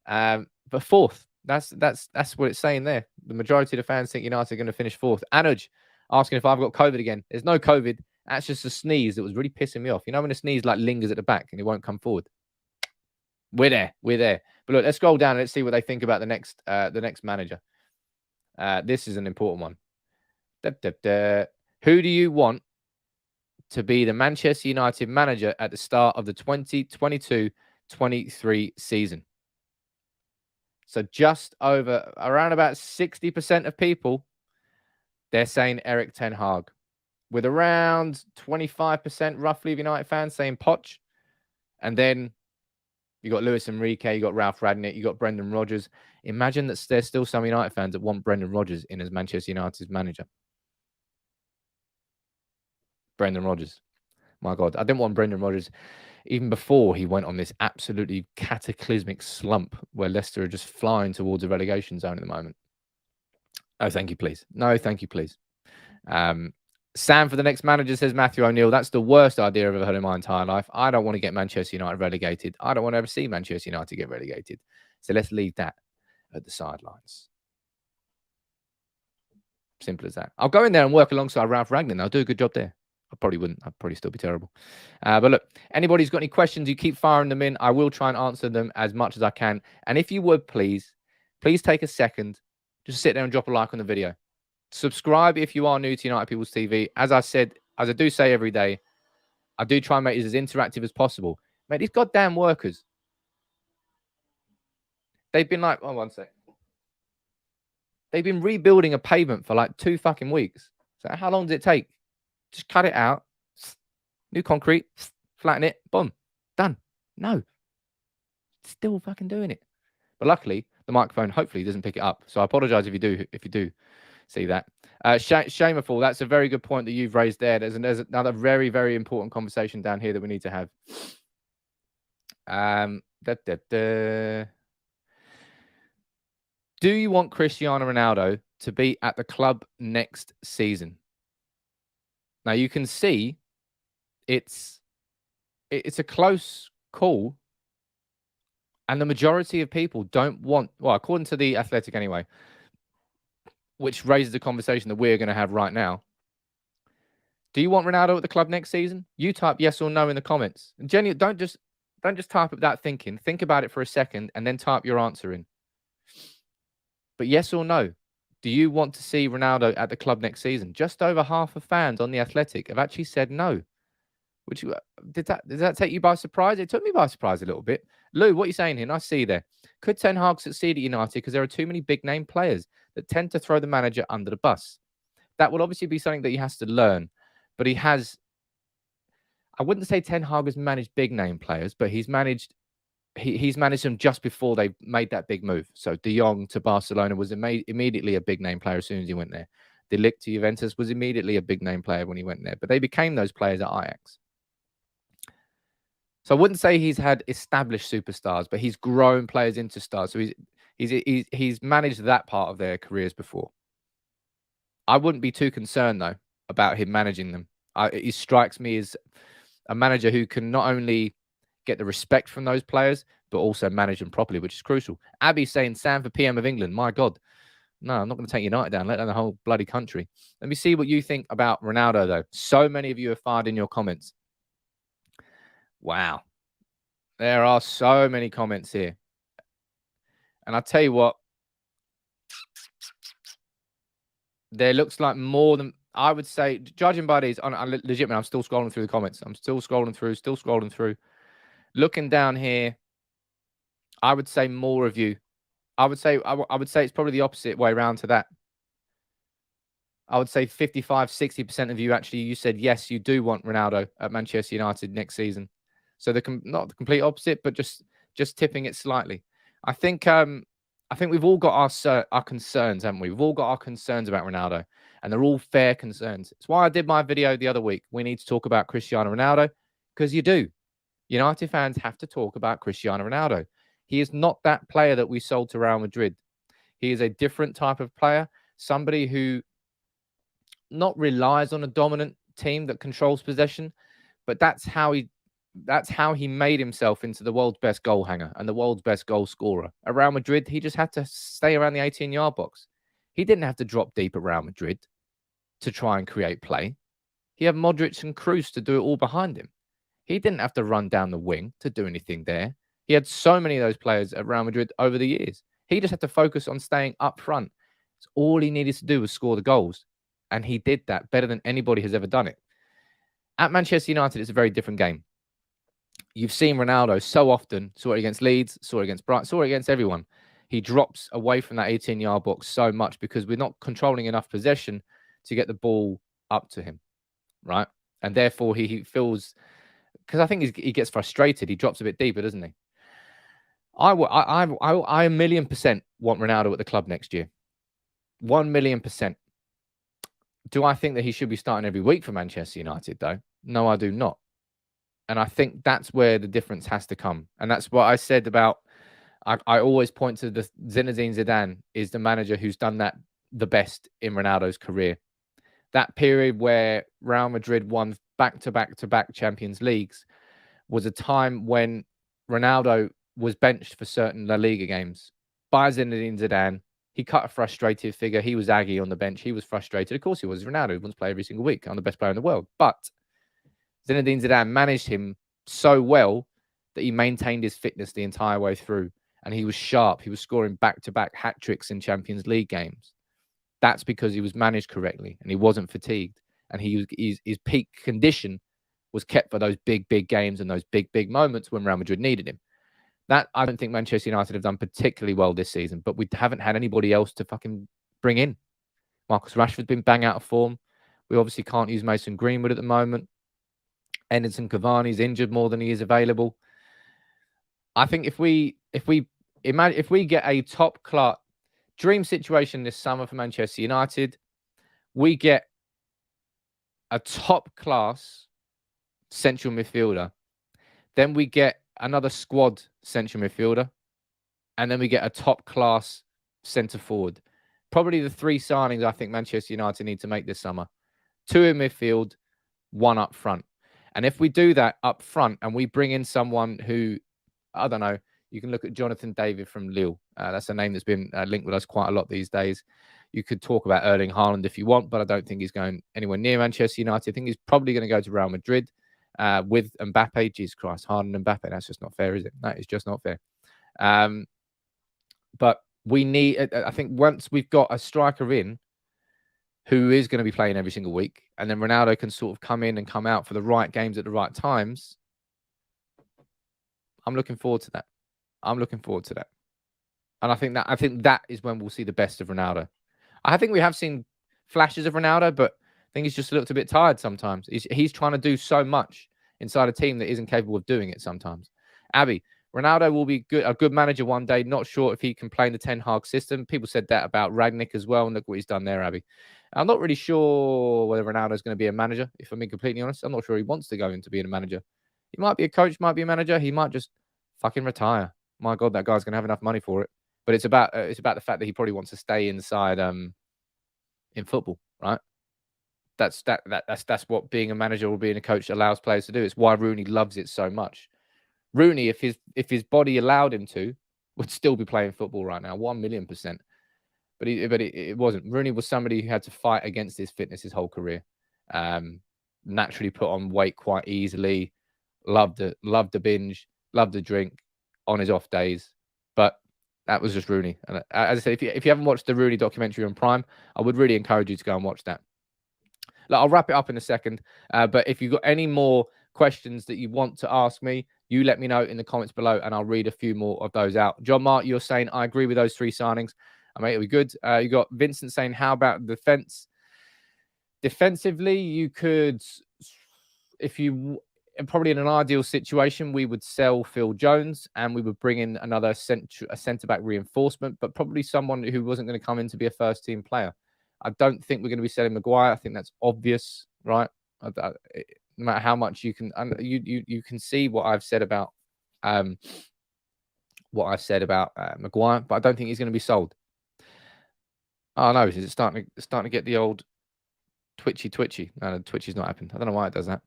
But 4th, that's what it's saying there. The majority of the fans think United are going to finish 4th. Anuj asking if I've got COVID again. There's no COVID. That's just a sneeze that was really pissing me off. You know when a sneeze like lingers at the back and it won't come forward? We're there. But look, let's scroll down and let's see what they think about the next manager. This is an important one. Who do you want to be the Manchester United manager at the start of the 2022-23 season? So just over around about 60% of people They're saying Erik Ten Hag, with around 25% roughly of United fans saying Poch. And then you got Luis Enrique, you got Ralph Rangnick, you got Brendan Rodgers. Imagine that there's still some United fans that want Brendan Rodgers in as Manchester United's manager. Brendan Rodgers. My God, I didn't want Brendan Rodgers even before he went on this absolutely cataclysmic slump where Leicester are just flying towards a relegation zone at the moment. Oh, thank you, please. No, thank you, please. Sam for the next manager, says Matthew O'Neill. That's the worst idea I've ever heard in my entire life. I don't want to get Manchester United relegated. I don't want to ever see Manchester United get relegated. So let's leave that at the sidelines. Simple as that. I'll go in there and work alongside Ralph Rangnick. I'll do a good job there. I probably wouldn't. I'd probably still be terrible. But look, anybody's got any questions, you keep firing them in. I will try and answer them as much as I can. And if you would, please take a second. Just sit there and drop a like on the video. Subscribe if you are new to United People's TV. As I said, as I do say every day, I do try and make it as interactive as possible. Mate, these goddamn workers. They've been like, oh, one sec. They've been rebuilding a pavement for like 2 fucking weeks. So how long does it take? Just cut it out. New concrete. Flatten it. Boom. Done. No. Still fucking doing it. But luckily, the microphone hopefully doesn't pick it up. So I apologize if you do see that. Shameful. That's a very good point that you've raised there. There's another very, very important conversation down here that we need to have. Do you want Cristiano Ronaldo to be at the club next season? Now you can see it's a close call, and the majority of people don't want, well, according to the Athletic anyway, which raises the conversation that we're going to have right now. Do you want Ronaldo at the club next season? You type yes or no in the comments. And Jenny, don't just type it without thinking. Think about it for a second and then type your answer in. But yes or no, do you want to see Ronaldo at the club next season? Just over half of fans on the Athletic have actually said no. Which did that take you by surprise? It took me by surprise a little bit. Lou, what are you saying here? Nice to see you there. Could Ten Hag succeed at United because there are too many big name players that tend to throw the manager under the bus? That will obviously be something that he has to learn. But he has, I wouldn't say Ten Hag has managed big name players, but he's managed them just before they made that big move. So De Jong to Barcelona was immediately a big name player as soon as he went there. De Ligt to Juventus was immediately a big name player when he went there. But they became those players at Ajax. So I wouldn't say he's had established superstars, but he's grown players into stars. So he's managed that part of their careers before. I wouldn't be too concerned though about him managing them. He strikes me as a manager who can not only get the respect from those players, but also manage them properly, which is crucial. Abby's saying Sam for PM of England. My God. No, I'm not going to take United down, let down the whole bloody country. Let me see what you think about Ronaldo though. So many of you have fired in your comments. Wow. There are so many comments here. And I'll tell you what, there looks like more than, I would say, judging by these, legit, man, I'm still scrolling through the comments. I'm still scrolling through. Looking down here, I would say more of you. I would say it's probably the opposite way around to that. I would say 55, 60% of you actually, you said, yes, you do want Ronaldo at Manchester United next season. So not the complete opposite, but just tipping it slightly. I think we've all got our concerns, haven't we? We've all got our concerns about Ronaldo, and they're all fair concerns. It's why I did my video the other week. We need to talk about Cristiano Ronaldo, because you do. United fans have to talk about Cristiano Ronaldo. He is not that player that we sold to Real Madrid. He is a different type of player, somebody who not relies on a dominant team that controls possession, but that's how he made himself into the world's best goal hanger and the world's best goal scorer. At Real Madrid, he just had to stay around the 18-yard box. He didn't have to drop deep at Real Madrid to try and create play. He had Modric and Kroos to do it all behind him. He didn't have to run down the wing to do anything there. He had so many of those players at Real Madrid over the years. He just had to focus on staying up front. So all he needed to do was score the goals. And he did that better than anybody has ever done it. At Manchester United, it's a very different game. You've seen Ronaldo so often, saw it against Leeds, saw it against Brighton, saw it against everyone. He drops away from that 18-yard box so much because we're not controlling enough possession to get the ball up to him, right? And therefore he feels, because I think he gets frustrated. He drops a bit deeper, doesn't he? I 1,000,000% want Ronaldo at the club next year. 1,000,000%. Do I think that he should be starting every week for Manchester United, though? No, I do not. And I think that's where the difference has to come. And that's what I said about, I always point to the Zinedine Zidane is the manager who's done that the best in Ronaldo's career. That period where Real Madrid won back-to-back Champions Leagues was a time when Ronaldo was benched for certain La Liga games by Zinedine Zidane. He cut a frustrated figure. He was aggy on the bench. He was frustrated. Of course he was. Ronaldo wants to play every single week. I'm the best player in the world. But Zinedine Zidane managed him so well that he maintained his fitness the entire way through. And he was sharp. He was scoring back-to-back hat-tricks in Champions League games. That's because he was managed correctly and he wasn't fatigued. And his peak condition was kept for those big games and those big moments when Real Madrid needed him. That I don't think Manchester United have done particularly well this season, but we haven't had anybody else to fucking bring in. Marcus Rashford's been bang out of form. We obviously can't use Mason Greenwood at the moment. Edinson Cavani's injured more than he is available. I think if we get a top class dream situation this summer for Manchester United, we get a top class central midfielder, then we get another squad central midfielder, and then we get a top class centre forward. Probably the three signings I think Manchester United need to make this summer: 2 in midfield, 1 up front. And if we do that up front and we bring in someone who, I don't know, you can look at Jonathan David from Lille. That's a name that's been linked with us quite a lot these days. You could talk about Erling Haaland if you want, but I don't think he's going anywhere near Manchester United. I think he's probably going to go to Real Madrid with Mbappe. Jesus Christ, Haaland and Mbappe. That's just not fair, is it? That is just not fair. But we need, I think once we've got a striker in who is going to be playing every single week, and then Ronaldo can sort of come in and come out for the right games at the right times, I'm looking forward to that. And I think that is when we'll see the best of Ronaldo. I think we have seen flashes of Ronaldo, but I think he's just looked a bit tired sometimes. He's trying to do so much inside a team that isn't capable of doing it sometimes. Abby, Ronaldo will be a good manager one day. Not sure if he can play in the Ten Hag system. People said that about Ragnick as well, and look what he's done there, Abby. I'm not really sure whether Ronaldo's going to be a manager, if I'm being completely honest. I'm not sure he wants to go into being a manager. He might be a coach, might be a manager. He might just fucking retire. My God, that guy's going to have enough money for it. But it's about the fact that he probably wants to stay inside in football, right? That's what being a manager or being a coach allows players to do. It's why Rooney loves it so much. Rooney, if his body allowed him to, would still be playing football right now, 1,000,000%. But it wasn't. Rooney was somebody who had to fight against his fitness his whole career. Naturally put on weight quite easily. Loved the binge, loved the drink on his off days. But that was just Rooney. And as I said, if you haven't watched the Rooney documentary on Prime, I would really encourage you to go and watch that. Look, I'll wrap it up in a second. But if you've got any more questions that you want to ask me, you let me know in the comments below and I'll read a few more of those out. John Mark, you're saying, I agree with those 3 signings. Mate, it'll be good. You got Vincent saying, how about defense? Defensively, you could, probably in an ideal situation, we would sell Phil Jones and we would bring in another centre-back reinforcement, but probably someone who wasn't going to come in to be a first-team player. I don't think we're going to be selling Maguire. I think that's obvious, right? No matter how much you can can see what I've said about Maguire, but I don't think he's going to be sold. Oh no, is it starting to get the old twitchy? No, twitchy's not happened. I don't know why it does that.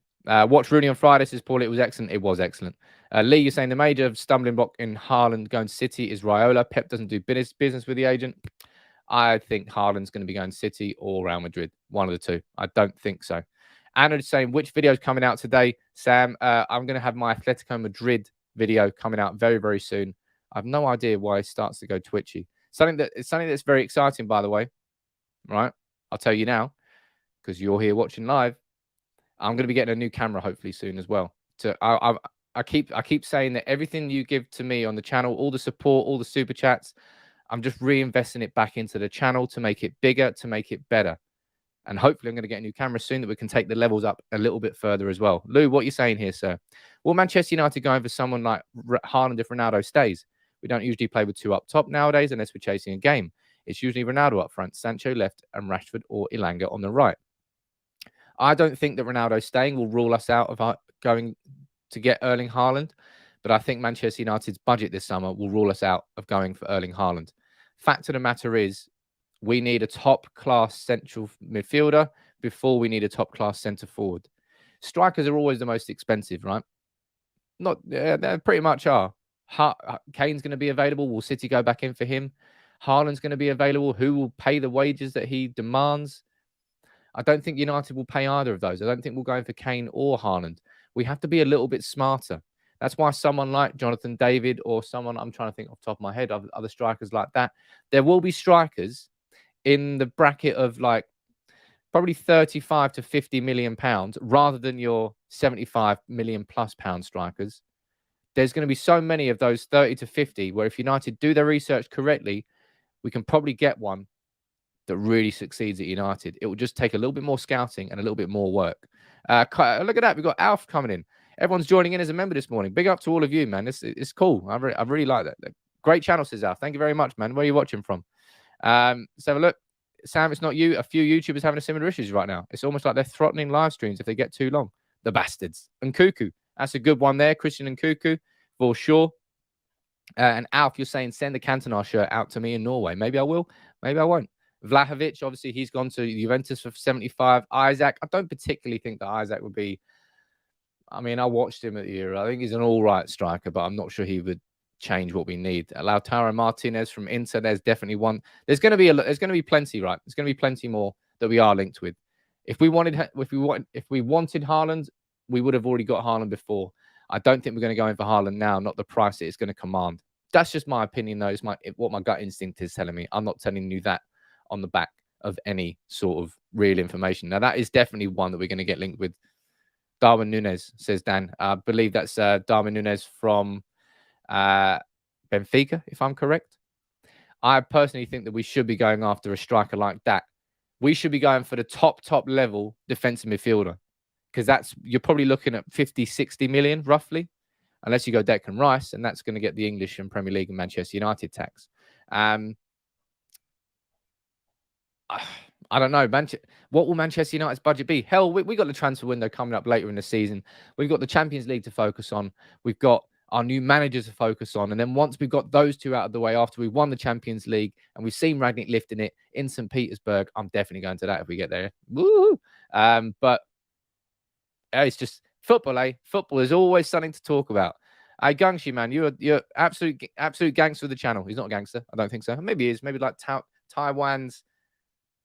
Watch Rooney on Friday, says Paul. It was excellent. It was excellent. Lee, you're saying the major stumbling block in Haaland going to City is Raiola. Pep doesn't do business with the agent. I think Haaland's going to be going City or Real Madrid. One of the two. I don't think so. Anna is saying, which video is coming out today, Sam? I'm going to have my Atletico Madrid video coming out very, very soon. I have no idea why it starts to go twitchy. Something that's very exciting, by the way. Right? I'll tell you now, because you're here watching live. I'm going to be getting a new camera hopefully soon as well. I keep saying that everything you give to me on the channel, all the support, all the super chats, I'm just reinvesting it back into the channel to make it bigger, to make it better. And hopefully I'm going to get a new camera soon that we can take the levels up a little bit further as well. Lou, what are you saying here, sir? Will Manchester United go over someone like Haaland if Ronaldo stays? We don't usually play with two up top nowadays unless we're chasing a game. It's usually Ronaldo up front, Sancho left, and Rashford or Ilanga on the right. I don't think that Ronaldo staying will rule us out of going to get Erling Haaland, but I think Manchester United's budget this summer will rule us out of going for Erling Haaland. Fact of the matter is, we need a top-class central midfielder before we need a top-class centre-forward. Strikers are always the most expensive, right? They pretty much are. Kane's going to be available. Will City go back in for him? Haaland's going to be available. Who will pay the wages that he demands? I don't think United will pay either of those. I don't think we'll go in for Kane or Haaland. We have to be a little bit smarter. That's why someone like Jonathan David or someone, I'm trying to think off the top of my head, other strikers like that, there will be strikers in the bracket of like probably 35 to 50 million pounds rather than your 75 million plus pound strikers. There's going to be so many of those 30 to 50 where if United do their research correctly, we can probably get one that really succeeds at United. It will just take a little bit more scouting and a little bit more work. Look at that. We've got Alf coming in. Everyone's joining in as a member this morning. Big up to all of you, man. It's cool. I really like that. Great channel, says Alf. Thank you very much, man. Where are you watching from? Let's have a look. Sam, it's not you. A few YouTubers having a similar issues right now. It's almost like they're throttling live streams if they get too long. The bastards. And Cuckoo. That's a good one there. Christian and Cuckoo, for sure. And Alf, you're saying send the Cantona shirt out to me in Norway. Maybe I will. Maybe I won't. Vlahovic, obviously, he's gone to Juventus for 75. Isaac, I don't particularly think that Isaac would be... I mean, I watched him at the Euro. I think he's an all-right striker, but I'm not sure he would change what we need. Lautaro Martinez from Inter, there's definitely one. There's going to be plenty, right? There's going to be plenty more that we are linked with. If we wanted Haaland, we would have already got Haaland before. I don't think we're going to go in for Haaland now, not the price that it's going to command. That's just my opinion, though. It's what my gut instinct is telling me. I'm not telling you that on the back of any sort of real information. Now, that is definitely one that we're going to get linked with. Darwin Núñez, says Dan. I believe that's Darwin Núñez from Benfica, if I'm correct. I personally think that we should be going after a striker like that. We should be going for the top level defensive midfielder, because you're probably looking at 50, 60 million roughly, unless you go Declan Rice, and that's going to get the English and Premier League and Manchester United tax. I don't know. What will Manchester United's budget be? Hell, we got the transfer window coming up later in the season. We've got the Champions League to focus on. We've got our new managers to focus on. And then once we've got those two out of the way, after we've won the Champions League and we've seen Rangnick lifting it in St. Petersburg, I'm definitely going to that if we get there. Woo! But it's just football, eh? Football is always something to talk about. Gangshi, man, you're absolute gangster of the channel. He's not a gangster. I don't think so. Maybe he is. Maybe like Taiwan's...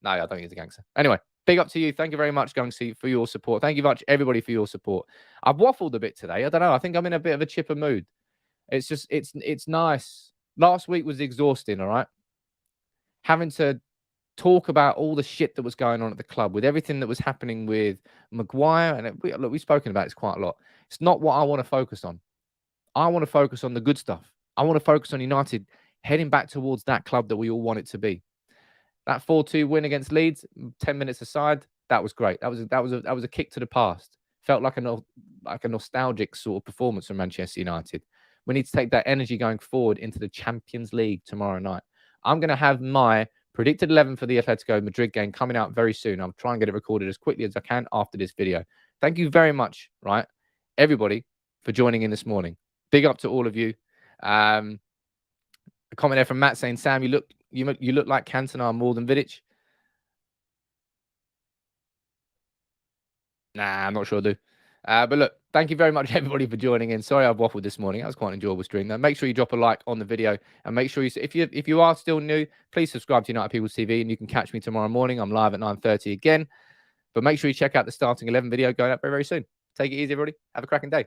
No, I don't think he's a gangster. Anyway, big up to you. Thank you very much, Gungsi, for your support. Thank you very much, everybody, for your support. I've waffled a bit today. I don't know. I think I'm in a bit of a chipper mood. It's just, it's nice. Last week was exhausting, all right? Having to talk about all the shit that was going on at the club, with everything that was happening with Maguire. And look, we've spoken about this quite a lot. It's not what I want to focus on. I want to focus on the good stuff. I want to focus on United heading back towards that club that we all want it to be. That 4-2 win against Leeds, 10 minutes aside, that was great. That was a kick to the past. Felt like a nostalgic sort of performance from Manchester United. We need to take that energy going forward into the Champions League tomorrow night. I'm going to have my predicted 11 for the Atletico Madrid game coming out very soon. I'll try and get it recorded as quickly as I can after this video. Thank you very much, right, everybody, for joining in this morning. Big up to all of you. A comment there from Matt saying, Sam, you look like Cantona more than Vidic. Nah, I'm not sure I do. But look, thank you very much, everybody, for joining in. Sorry I've waffled this morning. That was quite an enjoyable stream. Now, make sure you drop a like on the video, and make sure if you are still new, please subscribe to United People's TV, and you can catch me tomorrow morning. I'm live at 9:30 again. But make sure you check out the starting 11 video going up very, very soon. Take it easy, everybody. Have a cracking day.